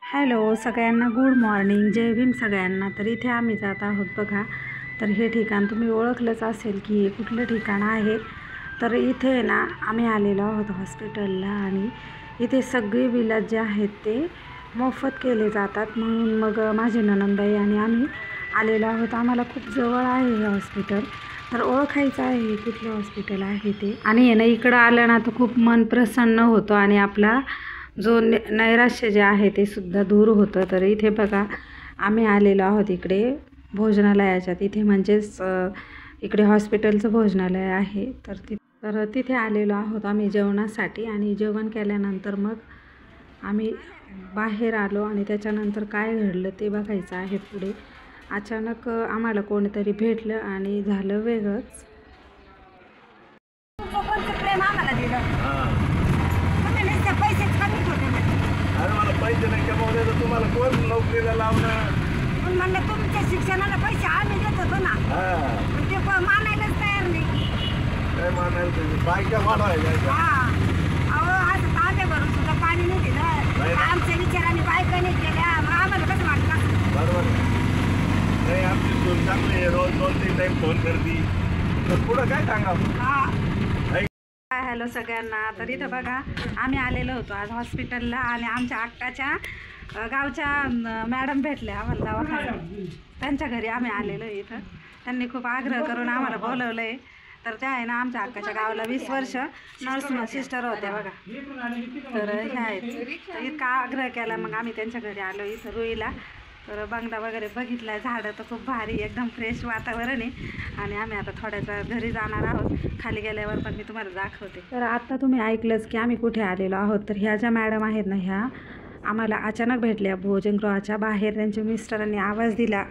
Hello सगळ्यांना good morning, जय भीम सगळ्यांना। तर इथे आम्ही जात आहोत बघा। तर हे ठिकाण तुम्ही ओळखलंच असेल की हे कुठलं ठिकाण आहे। तर इथे ना आम्ही आलेलो आहोत हॉस्पिटलला आणि इथे सगळे बिल जे आहेत ते मोफत केले जातात। म्हणून मग माझी नणंदबाई आणि आम्ही आलेलो आहोत। आम्हाला खूप जवळ आहे हे हॉस्पिटल, तर ओळखायचं आहे कुठलं हॉस्पिटल आहे ते। आणि ना इकडं आलं ना तर खूप मन प्रसन्न होतं आणि आपला जो नैराश्य जे आहे ते सुद्धा दूर होतं। तर इथे बघा आम्ही आलेलो आहोत इकडे भोजनालयाच्यात, इथे म्हणजेच इकडे हॉस्पिटलचं भोजनालय आहे। तर तिथे आलेलो आहोत आम्ही जेवणासाठी आणि जेवण केल्यानंतर मग आम्ही बाहेर आलो आणि त्याच्यानंतर काय घडलं ते बघायचं आहे पुढे। अचानक आम्हाला कोणीतरी भेटलं आणि झालं वेगळंच। पैसे नाही कमवले तर तुम्हाला कोण नोकरीला लावणार? म्हणलं तुमच्या शिक्षणाला पैसे आम्ही देत होतो ना, ते मानायलाच तयार नाही। काय मानायला तुम्ही बायका वाढवायला? अहो असं तांबे भरून सुद्धा पाणी नाही दिलं, आमच्या विचाराने बायका नाही केल्या, मग आम्हाला कसं वाटलं? बरोबर नाही, आमची सून चांगली आहे, रोज 2-3 टाइम फोन करते, तर पुढं काय सांगा? हॅलो सगळ्यांना। तर इथं बघा आम्ही आलेलो होतो आज हॉस्पिटलला आणि आमच्या अक्काच्या गावच्या मॅडम भेटल्या आम्हाला दवाखान्यात, त्यांच्या घरी आम्ही आलेलो इथं। त्यांनी खूप आग्रह करून आम्हाला बोलवलं आहे। तर त्या आहे ना आमच्या अक्काच्या गावाला 20 वर्ष नर्स सिस्टर होत्या बघा। तर ह्या आहेत, तर इतका आग्रह केला मग आम्ही त्यांच्या घरी आलो इथं रुईला। तर बंगला वगैरे बघितला, झाडं तर खूप भारी, एकदम फ्रेश वातावरण आहे। आणि आम्ही आता थोड्याच घरी जाणार आहोत, खाली गेल्यावर पण मी तुम्हाला दाखवते। तर आता तुम्ही ऐकलंच की आम्ही कुठे आलेलो आहोत। तर ह्या ज्या मॅडम आहेत ना, ह्या आम्हाला अचानक भेटल्या भोजनगृहाच्या बाहेर। त्यांच्या मिस्टरांनी आवाज दिला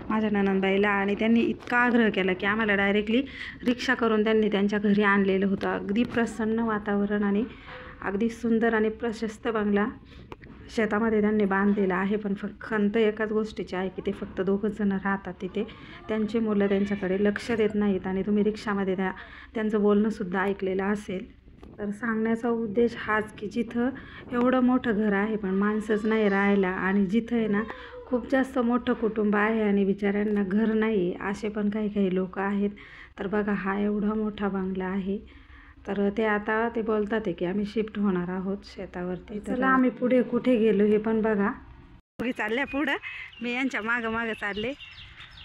माझ्या नणंदबाईला आणि त्यांनी इतका आग्रह केला की आम्हाला डायरेक्टली रिक्षा करून त्यांनी त्यांच्या घरी आणलेलं होतं। अगदी प्रसन्न वातावरण आणि अगदी सुंदर आणि प्रशस्त बंगला शेतामध्ये त्यांनी बांधलेला आहे। पण खंत एकाच गोष्टीची आहे की ते फक्त 2 जण राहतात तिथे, त्यांची मुलं त्यांच्याकडे लक्ष देत नाहीत। आणि तुम्ही रिक्षामध्ये त्यांचं बोलणंसुद्धा ऐकलेलं असेल। तर सांगण्याचा उद्देश हाच की जिथं एवढं मोठं घर आहे पण माणसंच नाही राहायला, आणि जिथं आहे ना खूप जास्त मोठं कुटुंब आहे आणि बिचाऱ्यांना घर नाही, असे पण काही लोक आहेत। तर बघा हा एवढा मोठा बंगला आहे। तर ते आता ते बोलतात आहे की आम्ही शिफ्ट होणार आहोत शेतावरती। तर आम्ही पुढे कुठे गेलो हे पण बघा। पुढे चालल्या पुढं, मी यांच्या मागं चालले।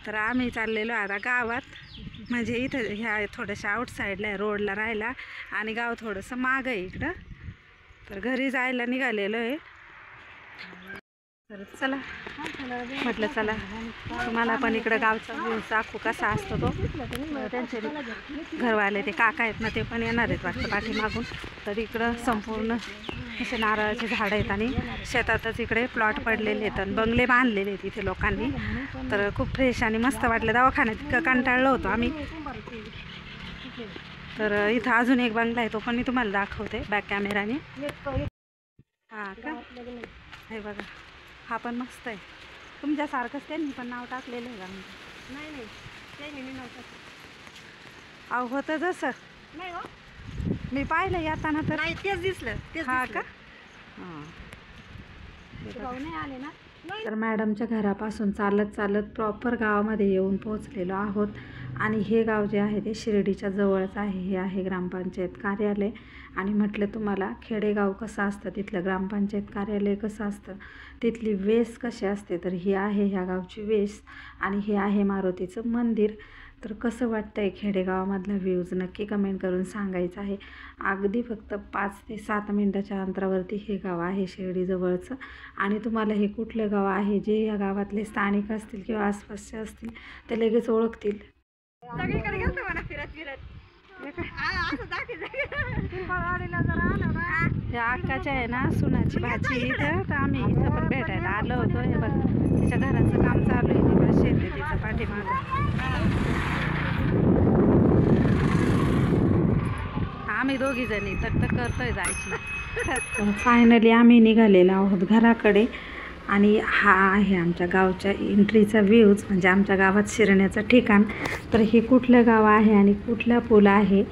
तर आम्ही चाललेलो आता गावात, म्हणजे इथं ह्या थोड्याशा आउटसाईडला रोडला राहायला आणि गाव थोडंसं मागं आहे इकडं। तर घरी जायला निघालेलो आहे। तर चला म्हटलं चला तुम्हाला पण इकडं गावचा व्ह्यू दाखवू कसा असतो तो। त्यांचे घरवाले ते काका आहेत ना, ते पण येणार आहेत वाटतं पाठीमागून। तर इकडं संपूर्ण असे नारळाचे झाडं आहेत आणि शेतातच इकडे प्लॉट पडलेले आहेत आणि बंगले बांधलेले आहेत इथे लोकांनी। तर खूप फ्रेश आणि मस्त वाटलं, दवाखान्यात इतकं कंटाळलो होतो आम्ही। तर इथं अजून एक बंगला आहे, तो पण मी तुम्हाला दाखवते बॅक कॅमेराने। हां का, हे बघा हा पण मस्त आहे, तुमच्यासारखंच त्यांनी पण नाव टाकलेलं आहे का? नाही त्यांनी मी नव्हतं। अहो होतं जसं नाही हो, मी पाहिलं येताना तर नाही तेच दिसलं, तेच हा का? हां भाऊ नाही आले ना। तर मॅडमच्या घरापासून चालत प्रॉपर गावामध्ये येऊन पोहोचलेलो आहोत। आणि हे गाव जे आहे ते शिर्डीच्या जवळच आहे। हे आहे ग्रामपंचायत कार्यालय। आणि म्हटलं तुम्हाला खेडेगाव कसं असतं, तिथलं ग्रामपंचायत कार्यालय कसं असतं, तिथली वेस कशी असते, तर ही आहे ह्या गावची वेस आणि हे आहे मारुतीचं मंदिर। तर कसं वाटतंय खेडेगावामधला व्ह्यूज नक्की कमेंट करून सांगायचं आहे। अगदी फक्त 5 ते 7 मिनटाच्या अंतरावरती हे गाव आहे शिर्डीजवळचं। आणि तुम्हाला हे कुठलं गाव आहे, जे या गावातले स्थानिक असतील किंवा आसपासचे असतील ते लगेच ओळखतील। सगळीकडे गेलतो म्हणा फिरत असं या अक्काच्या आहे ना सुनाची भाची इथं, तर आम्ही इथं पण भेटायला आलो होतो। हे बघा तिच्या घराचं काम चालू आहे, तिकडे शेत आहे तिचं पाठीमागं। आम्ही 2 जणी तक करतोय जायची। फायनली आम्ही निघालेलो आहोत घराकडे। आणि हा आहे आमच्या गावच्या एंट्रीचा व्ह्यूज, म्हणजे आमच्या गावात शिरण्याचं ठिकाण। तर हे कुठलं गाव आहे आणि कुठला पूल आहे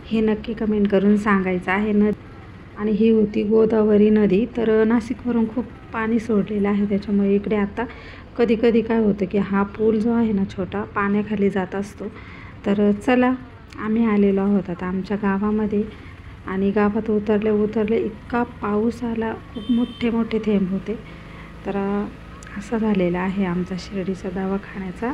हे नक्की कमेंट करून सांगायचं आहे। आणि ही होती गोदावरी नदी. तर नाशिकवरून खूप पाणी सोडलेलं आहे, त्याच्यामुळे इकडे आता कधी कधी काय होतं की हा पूल जो आहे ना छोटा, पाण्याखाली जात असतो. तर चला, आम्ही आलेलो आहोत आता आमच्या गावामध्ये. आणि गावात उतरले इतका पाऊस आला, खूप मोठे मोठे थेंब होते. तर असं झालेलं आहे आमचा शिर्डीचा दवाखान्याचा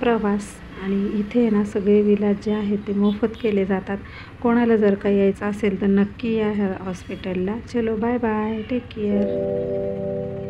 प्रवास. आणि इथे ना सगळे इलाज जे आहेत ते मोफत केले जातात. कोणाला जर काही यायचं असेल तर नक्की या हॉस्पिटलला. चलो बाय बाय, टेक केअर.